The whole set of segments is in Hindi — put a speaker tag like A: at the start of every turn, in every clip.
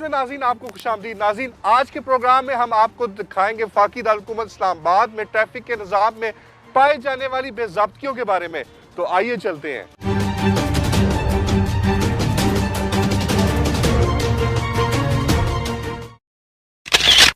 A: में नाज़रीन आपको खुशामदीद। नाज़रीन, आज के प्रोग्राम में हम आपको दिखाएंगे वफाकी दारुल इस्लामाबाद में ट्रैफिक के निज़ाम में पाए जाने वाली बेज़ाब्तियों के बारे में। तो आइए चलते हैं।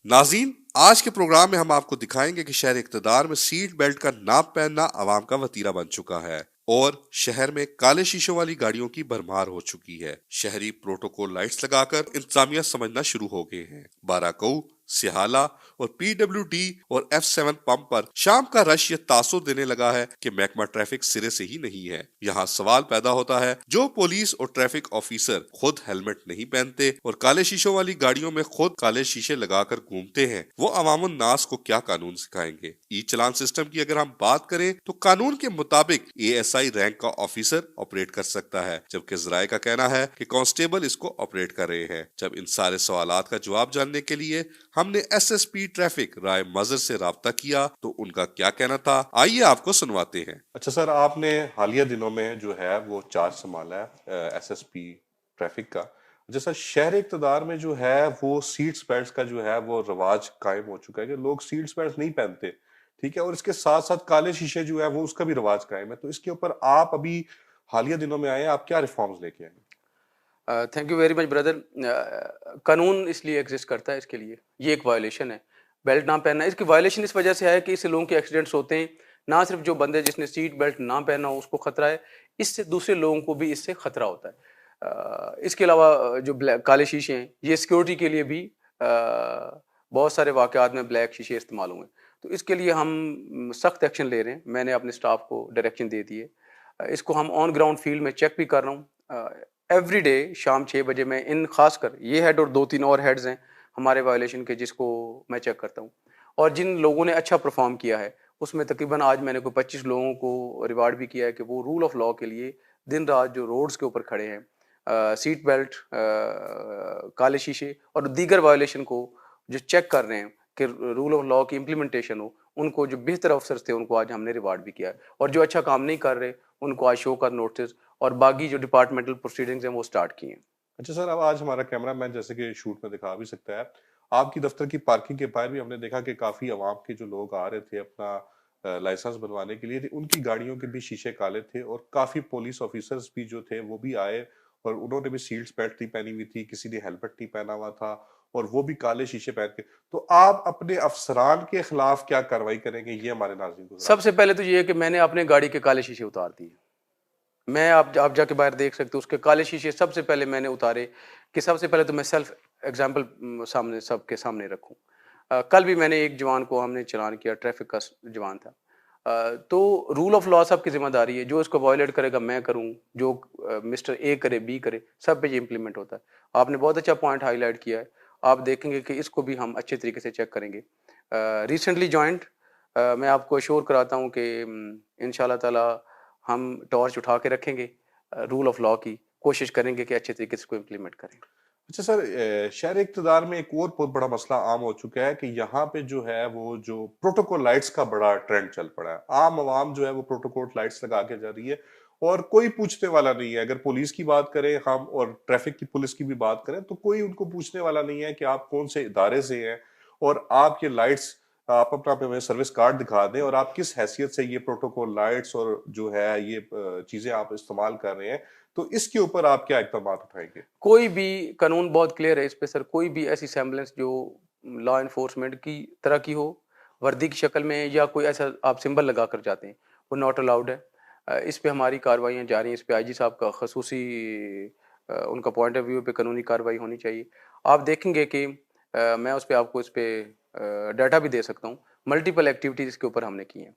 A: नाज़रीन, आज के प्रोग्राम में हम आपको दिखाएंगे कि शहर इक़्तिदार में सीट बेल्ट का ना पहनना आवाम का वतीरा बन चुका है और शहर में काले शीशों वाली गाड़ियों की भरमार हो चुकी है। शहरी प्रोटोकॉल लाइट्स लगाकर इंतजामिया समझना शुरू हो गए हैं। बाराकऊ, सिहाला और PWD और F7 पंप पर शाम का रश ये तासुर देने लगा है कि महकमा ट्रैफिक सिरे से ही नहीं है। यहाँ सवाल पैदा होता है, जो पुलिस और ट्रैफिक ऑफिसर खुद हेलमेट नहीं पहनते और काले शीशों वाली गाड़ियों में खुद काले शीशे लगाकर घूमते हैं, वो अवामुन नास को क्या कानून सिखाएंगे। ई चलान सिस्टम की अगर हम बात करें तो कानून के मुताबिक ASI रैंक का ऑफिसर ऑपरेट कर सकता है, जबकि जराये का कहना है कि कांस्टेबल इसको ऑपरेट कर रहे हैं। जब इन सारे सवालात का जवाब जानने के लिए हमने SSP ट्रैफिक राय मजर से राब्ता किया तो उनका क्या कहना था, आइए आपको सुनवाते हैं। अच्छा सर, आपने हालिया दिनों में जो है वो चार्ज संभाला है SSP ट्रैफिक का। जैसा शहर इक़्तिदार में जो है वो सीट्स बेल्ट्स का जो है वो रवाज कायम हो चुका है कि लोग सीट्स बेल्ट्स नहीं पहनते, ठीक है, और इसके साथ साथ काले शीशे जो है वो उसका भी रवाज कायम है। तो इसके ऊपर आप अभी हालिया दिनों में आए, आप क्या रिफॉर्म्स लेके आए?
B: Thank you very much brother. कानून इसलिए एग्जिस्ट करता है, इसके लिए ये एक वायलेशन है बेल्ट ना पहनना। इसकी वायलेशन इस वजह से है कि इससे लोगों के एक्सीडेंट्स होते हैं। ना सिर्फ जो बंदे जिसने सीट बेल्ट ना पहना हो उसको खतरा है, इससे दूसरे लोगों को भी इससे खतरा होता है। इसके अलावा जो ब्लैक काले शीशे हैं, ये सिक्योरिटी के लिए भी बहुत सारे वाक़यात में ब्लैक शीशे इस्तेमाल हुए। तो इसके लिए हम सख्त एक्शन ले रहे हैं। मैंने अपने स्टाफ को डायरेक्शन दे दी है। इसको हम ऑन ग्राउंड फील्ड में चेक भी कर रहा हूँ। एवरी डे शाम 6 बजे मैं इन खासकर ये हेड और 2-3 और हेड्स हैं हमारे वायलेशन के, जिसको मैं चेक करता हूँ। और जिन लोगों ने अच्छा परफॉर्म किया है उसमें तकरीबन आज मैंने कोई 25 लोगों को रिवार्ड भी किया है कि वो रूल ऑफ लॉ के लिए दिन रात जो रोड्स के ऊपर खड़े हैं, सीट बेल्ट, काले शीशे और दीगर वायलेशन को जो चेक कर रहे हैं कि रूल ऑफ लॉ की इम्प्लीमेंटेशन हो, उनको जो बेहतर अफसर्स थे उनको आज हमने रिवार्ड भी किया है। और जो अच्छा काम नहीं कर रहे उनको आज शो का नोटिस और बाकी जो डिपार्टमेंटल प्रोसीडिंग्स हैं वो स्टार्ट की हैं।
A: अच्छा सर, अब आज हमारा कैमरामैन जैसे कि शूट में दिखा भी सकता है, आपकी दफ्तर की पार्किंग के बाहर भी हमने देखा कि काफी अवाम के जो लोग आ रहे थे अपना लाइसेंस बनवाने के लिए, उनकी गाड़ियों के भी शीशे काले थे और काफी पुलिस ऑफिसर्स भी जो थे वो भी आए और उन्होंने भी सीट्स बेल्ट नहीं पहनी हुई थी, किसी ने हेलमेट नहीं पहना हुआ था और वो भी काले शीशे पहन के। तो आप अपने अफसरान के खिलाफ क्या कार्रवाई करेंगे, ये हमारे नाज़रीन को
B: सबसे पहले तो ये है कि मैंने अपने गाड़ी के काले शीशे उतार दिए। मैं आप जाके बाहर देख सकते हो, उसके काले शीशे सबसे पहले मैंने उतारे कि सबसे पहले तो मैं सेल्फ एग्जाम्पल सामने सबके सामने रखूं। कल भी मैंने एक जवान को हमने चालान किया, ट्रैफिक का जवान था। तो रूल ऑफ लॉ सबकी जिम्मेदारी है, जो इसको वायलेट करेगा मैं करूं, जो मिस्टर ए करे बी करे, सब पे ये इम्प्लीमेंट होता है। आपने बहुत अच्छा पॉइंट हाईलाइट किया है, आप देखेंगे कि इसको भी हम अच्छे तरीके से चेक करेंगे। रिसेंटली ज्वाइंट, मैं आपको अश्योर कराता हूँ कि इंशाल्लाह ताला हम टॉर्च उठा के रखेंगे, रूल ऑफ लॉ की कोशिश करेंगे कि अच्छे तरीके से इसको इम्प्लीमेंट करें।
A: अच्छा सर, शहर इक़्तिदार में एक और बहुत बड़ा मसला आम हो चुका है कि यहाँ पे जो है वो जो प्रोटोकॉल लाइट्स का बड़ा ट्रेंड चल पड़ा है। आम आवाम जो है वो प्रोटोकॉल लाइट्स लगा के जा रही है और कोई पूछने वाला नहीं है। अगर पुलिस की बात करें हम और ट्रैफिक की पुलिस की भी बात करें तो कोई उनको पूछने वाला नहीं है कि आप कौन से इदारे से हैं और आप ये लाइट्स, आप अपना हमें सर्विस कार्ड दिखा दें और आप किस हैसियत से ये प्रोटोकॉल लाइट्स और जो है ये चीजें आप इस्तेमाल कर रहे हैं। तो इसके ऊपर आप क्या इकदाम उठाएंगे?
B: कोई भी कानून बहुत क्लियर है इस पे सर, कोई भी ऐसी सेम्बलेंस जो लॉ एनफोर्समेंट की तरह की हो, वर्दी की शक्ल में या कोई ऐसा आप सिंबल लगा कर जाते हैं, वो नॉट अलाउड है। इस पे हमारी कार्रवाइयाँ जारी हैं। इस पे IG साहब का खसूसी उनका पॉइंट ऑफ व्यू पे कानूनी कार्रवाई होनी चाहिए। आप देखेंगे कि मैं उस पे आपको इस पे डाटा भी दे सकता हूँ। मल्टीपल एक्टिविटीज़ इसके ऊपर हमने की हैं।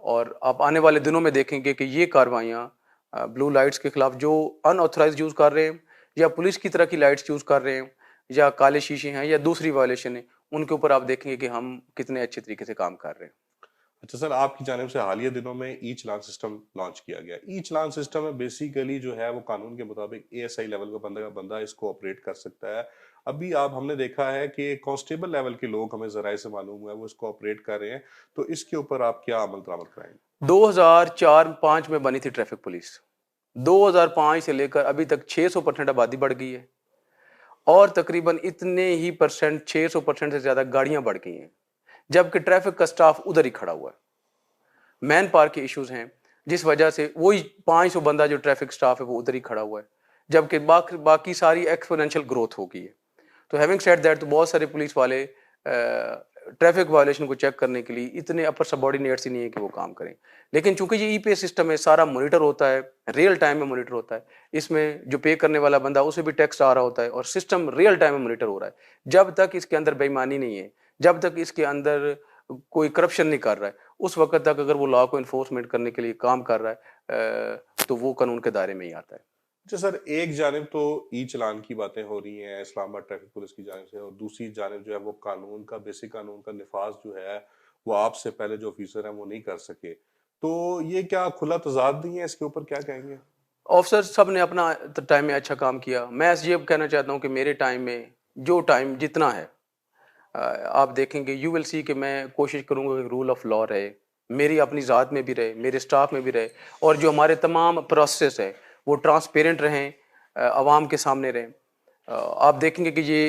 B: और आप आने वाले दिनों में देखेंगे कि ये कार्रवाइयाँ ब्लू लाइट्स के खिलाफ जो अनऑथराइज्ड यूज़ कर रहे हैं या पुलिस की तरह की लाइट्स यूज़ कर रहे हैं या काले शीशे हैं या दूसरी वायलेशन है, उनके ऊपर आप देखेंगे कि हम कितने अच्छे तरीके से काम कर रहे हैं।
A: अच्छा सर, आपकी जानिब से हालिया दिनों में ई चलान सिस्टम लॉन्च किया गया। ई चलान सिस्टम में बेसिकली जो है वो कानून के मुताबिक ASI लेवल का बंदा इसको ऑपरेट कर सकता है। अभी आप हमने देखा है कि कांस्टेबल लेवल के लोग, हमें जराये से मालूम हुआ है, वो इसको ऑपरेट कर रहे हैं। तो इसके ऊपर आप क्या अमल दरामद कराएंगे?
B: 2004-5 में बनी थी ट्रैफिक पुलिस। 2005 से लेकर अभी तक 600% आबादी बढ़ गई है। और तकरीबन इतने ही परसेंट 600% से ज़्यादा गाड़ियां बढ़ गई हैं, जबकि ट्रैफिक का स्टाफ उधर ही खड़ा हुआ है। मैन पावर के इश्यूज हैं, जिस वजह से वही 500 बंदा जो ट्रैफिक स्टाफ है वो उधर ही खड़ा हुआ है, जबकि बाकी सारी एक्सपोनेंशियल ग्रोथ हो गई है। तो हैविंग सेड दैट, तो बहुत सारे पुलिस वाले ट्रैफिक वायलेशन को चेक करने के लिए इतने अपर सबॉर्डिनेट्स ही नहीं है कि वो काम करें। लेकिन चूंकि ये ईपीएस सिस्टम है, सारा मॉनिटर होता है, रियल टाइम में मॉनिटर होता है, इसमें जो पे करने वाला बंदा उसे भी टैक्स आ रहा होता है और सिस्टम रियल टाइम में मॉनिटर हो रहा है। जब तक इसके अंदर बेईमानी नहीं है, जब तक इसके अंदर कोई करप्शन नहीं कर रहा है, उस वक्त तक अगर वो लॉ को इन्फोर्समेंट करने के लिए काम कर रहा है तो वो कानून के दायरे में ही आता है।
A: अच्छा सर, एक जानिब तो ई चालान की बातें हो रही हैं इस्लामाबाद ट्रैफिक पुलिस की जानिब से, और दूसरी जानिब जो है वो कानून का, बेसिक कानून का निफाज जो है वो आपसे पहले जो ऑफिसर हैं वो नहीं कर सके। तो ये क्या खुला तजाद नहीं है? इसके ऊपर क्या कहेंगे?
B: ऑफिसर सब ने अपना टाइम में अच्छा काम किया। मैं ये कहना चाहता हूँ कि मेरे टाइम में जो टाइम जितना है, आप देखेंगे यू विल सी कि मैं कोशिश करूँगा कि रूल ऑफ लॉ रहे, मेरी अपनी ज़ात में भी रहे, मेरे स्टाफ में भी रहे, और जो हमारे तमाम प्रोसेस है वो ट्रांसपेरेंट रहें, आवाम के सामने रहें। आप देखेंगे कि ये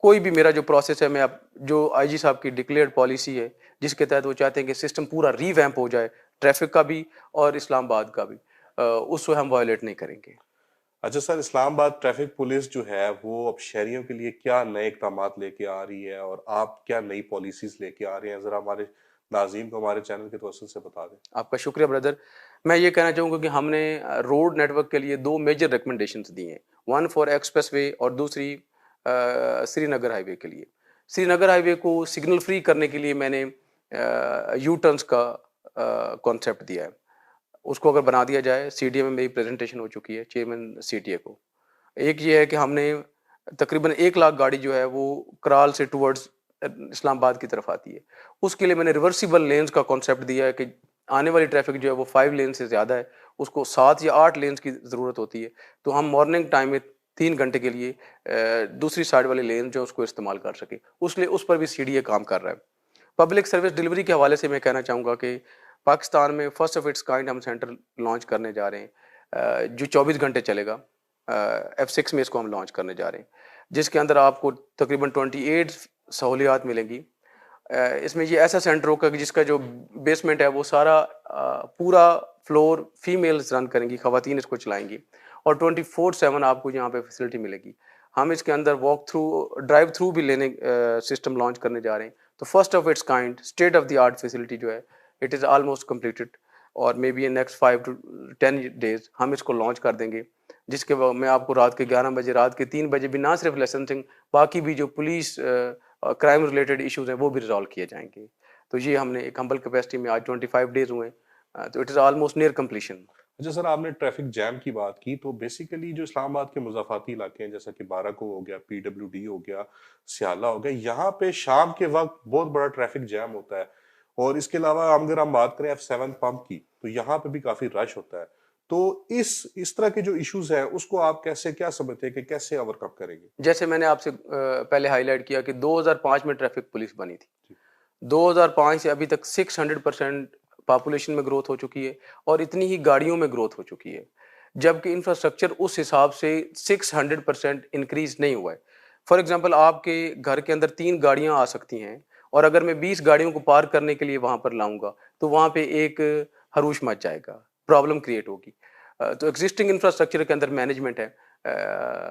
B: कोई भी मेरा जो प्रोसेस है, मैं अब जो आईजी साहब की डिक्लेयर्ड पॉलिसी है जिसके तहत वो चाहते हैं कि सिस्टम पूरा रीवैम्प हो जाए, ट्रैफिक का भी और इस्लामाबाद का भी, उसको हम वायलेट नहीं करेंगे।
A: अच्छा सर, इस्लामाबाद ट्रैफिक पुलिस जो है वो अब शहरियों के लिए क्या नए इक़दामात लेके आ रही है, और आप क्या नई पॉलिसीज लेके आ रहे हैं? जरा हमारे नाज़रीन को हमारे चैनल के तवज्जुह से बता दें।
B: आपका शुक्रिया ब्रदर। मैं ये कहना चाहूँगा कि हमने रोड नेटवर्क के लिए 2 मेजर रिकमेंडेशंस दी हैं, वन फॉर एक्सप्रेसवे और दूसरी श्रीनगर हाईवे के लिए। श्रीनगर हाईवे को सिग्नल फ्री करने के लिए मैंने यू टर्न्स का कॉन्सेप्ट दिया है। उसको अगर बना दिया जाए, सीडीए में मेरी प्रेजेंटेशन हो चुकी है चेयरमैन सीटीए को। एक ये है कि हमने तकरीबन 1 लाख गाड़ी जो है वो कराल से टुवर्ड्स इस्लामाबाद की तरफ आती है। उसके लिए मैंने रिवर्सिबल लेन्स का कॉन्सेप्ट दिया है कि आने वाली ट्रैफिक जो है वो 5 लेन से ज़्यादा है, उसको 7 या 8 लेन्स की ज़रूरत होती है। तो हम मॉर्निंग टाइम में 3 घंटे के लिए दूसरी साइड वाली लेन जो है उसको इस्तेमाल कर सकें। उस पर भी सीडीए काम कर रहा है। पब्लिक सर्विस डिलीवरी के हवाले से मैं कहना चाहूँगा कि पाकिस्तान में फर्स्ट ऑफ इट्स काइंड हम सेंटर लॉन्च करने जा रहे हैं, जो 24 घंटे चलेगा। F6 में इसको हम लॉन्च करने जा रहे हैं, जिसके अंदर आपको तकरीबन 28 सहूलियात मिलेंगी। इसमें ये ऐसा सेंटर होगा कि जिसका जो बेसमेंट है वो सारा पूरा फ्लोर फीमेल्स रन करेंगी, ख़वातीन इसको चलाएंगी, और 24/7 आपको यहाँ पे फैसिलिटी मिलेगी। हम इसके अंदर वॉक थ्रू, ड्राइव थ्रू भी लेने सिस्टम लॉन्च करने जा रहे हैं। तो first of its kind state of the art facility जो है, इट इज़ ऑलमोस्ट कंप्लीटेड, और may be in next 5 to 10 days हम इसको लॉन्च कर देंगे, जिसके बाद मैं आपको रात के 11 बजे, रात के 3 बजे भी ना सिर्फ लाइसेंसिंग, बाकी भी जो पुलिस क्राइम रिलेटेड इश्यूज हैं वो भी रिजॉल्व किए जाएंगे। तो ये हमने एक हम्बल कैपेसिटी में आज 25 डेज हुए हैं, तो it is almost near completion.
A: अच्छा सर, आपने ट्रैफिक जैम की बात की, तो बेसिकली जो इस्लामाबाद के मुज़ाफ़ाती इलाके हैं जैसा कि बाराको हो गया, पीडब्ल्यूडी हो गया, स्याला हो गया, यहाँ पे शाम के वक्त बहुत बड़ा ट्रैफिक जैम होता है। और इसके अलावा अगर हम बात करें F7 पंप की, तो यहाँ पे भी काफी रश होता है। तो इस तरह के जो इश्यूज है उसको आप कैसे, क्या समझते हैं कि कैसे ओवरकम करेंगे?
B: जैसे मैंने आपसे पहले हाईलाइट किया कि 2005 में ट्रैफिक पुलिस बनी थी।
A: जी।
B: 2005 से अभी तक 600% पॉपुलेशन में ग्रोथ हो चुकी है, और इतनी ही गाड़ियों में ग्रोथ हो चुकी है, जबकि इंफ्रास्ट्रक्चर उस हिसाब से 600% इंक्रीज नहीं हुआ है। फॉर एग्जांपल, आपके घर के अंदर 3 गाड़ियां आ सकती हैं, और अगर मैं 20 गाड़ियों को पार्क करने के लिए वहां पर लाऊंगा तो वहां पे एक हरूश मच जाएगा, प्रॉब्लम क्रिएट होगी। तो एग्जिस्टिंग इंफ्रास्ट्रक्चर के अंदर मैनेजमेंट है,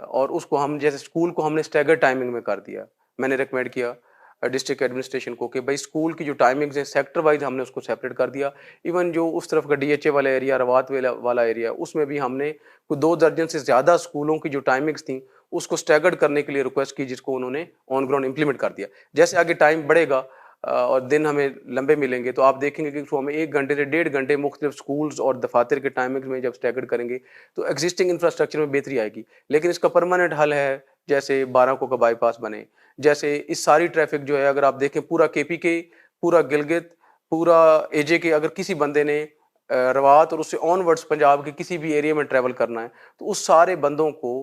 B: और उसको हम, जैसे स्कूल को हमने स्टैगर्ड टाइमिंग में कर दिया। मैंने रिकमेंड किया डिस्ट्रिक्ट एडमिनिस्ट्रेशन को कि भाई स्कूल की जो टाइमिंग्स हैं सेक्टर वाइज हमने उसको सेपरेट कर दिया। इवन जो उस तरफ का डीएचए वाला एरिया, रवात वाला एरिया, उसमें भी हमने कोई 2 दर्जन से ज़्यादा स्कूलों की जो टाइमिंग्स थी उसको स्टैगर्ड करने के लिए रिक्वेस्ट की, जिसको उन्होंने ऑन ग्राउंड इंप्लीमेंट कर दिया। जैसे आगे टाइम बढ़ेगा और दिन हमें लंबे मिलेंगे, तो आप देखेंगे कि हमें 1 घंटे से 1.5 घंटे मुख्तलिफ स्कूल्स और दफातर के टाइमिंग्स में जब स्टैगर्ड करेंगे तो एग्जिस्टिंग इंफ्रास्ट्रक्चर में बेहतरी आएगी। लेकिन इसका परमानेंट हल है, जैसे बाराको का बाईपास बने, जैसे इस सारी ट्रैफिक जो है, अगर आप देखें पूरा केपीके, पूरा गिलगित, पूरा एजे के, अगर किसी बंदे ने रवात और उससे ऑनवर्ड्स पंजाब के किसी भी एरिया में ट्रैवल करना है, तो उस सारे बंदों को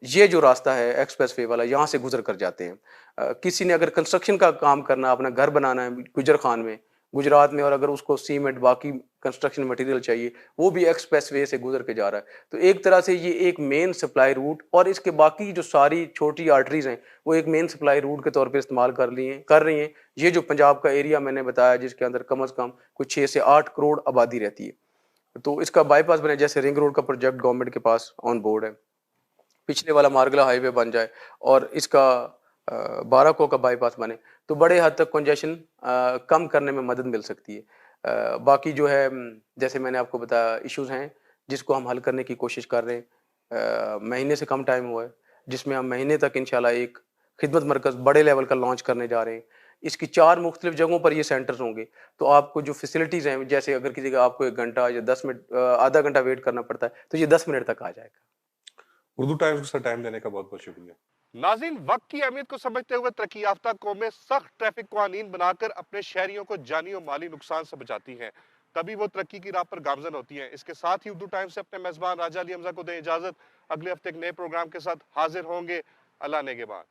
B: ये जो रास्ता है एक्सप्रेस वे वाला, यहाँ से गुजर कर जाते हैं। किसी ने अगर कंस्ट्रक्शन का काम करना, अपना घर बनाना है गुजर खान में, गुजरात में, और अगर उसको सीमेंट बाकी कंस्ट्रक्शन मटेरियल चाहिए वो भी एक्सप्रेस वे से गुजर के जा रहा है। तो एक तरह से ये एक मेन सप्लाई रूट, और इसके बाकी जो सारी छोटी आर्टरीज हैं वो एक मेन सप्लाई रूट के तौर पे इस्तेमाल कर रही हैं। ये जो पंजाब का एरिया मैंने बताया जिसके अंदर कम से कम कुछ 6 से 8 करोड़ आबादी रहती है, तो इसका बाईपास बने, जैसे रिंग रोड का प्रोजेक्ट गवर्नमेंट के पास ऑन बोर्ड है, पिछले वाला मारगला हाईवे बन जाए और इसका बाराको का बाईपास बने, तो बड़े हद तक कंजेशन कम करने में मदद मिल सकती है। बाकी जो है जैसे मैंने आपको बताया इश्यूज हैं जिसको हम हल करने की कोशिश कर रहे हैं। महीने से कम टाइम हुआ है जिसमें हम महीने तक इंशाल्लाह एक खिदमत मरकज़ बड़े लेवल का लॉन्च करने जा रहे हैं। इसकी 4 मुख्तलिफ जगहों पर ये सेंटर्स होंगे, तो आपको जो फैसिलिटीज़ हैं, जैसे अगर किसी का आपको 1 घंटा या 10 मिनट आधा घंटा वेट करना पड़ता है, तो ये 10 मिनट तक आ जाएगा।
A: उर्दू टाइम्स को टाइम देने का बहुत बहुत शुक्रिया। नाज़रीन, वक्त की अहमियत को समझते हुए तरक्की याफ्ता कौमें सख्त ट्रैफिक कानून बनाकर अपने शहरियों को जानी और माली नुकसान से बचाती हैं, तभी वो तरक्की की राह पर गामजन होती हैं। इसके साथ ही उर्दू टाइम्स से अपने मेजबान राजा अली हमजा को दें इजाजत। अगले हफ्ते एक नए प्रोग्राम के साथ हाजिर होंगे। अल्लाह ने के बाद।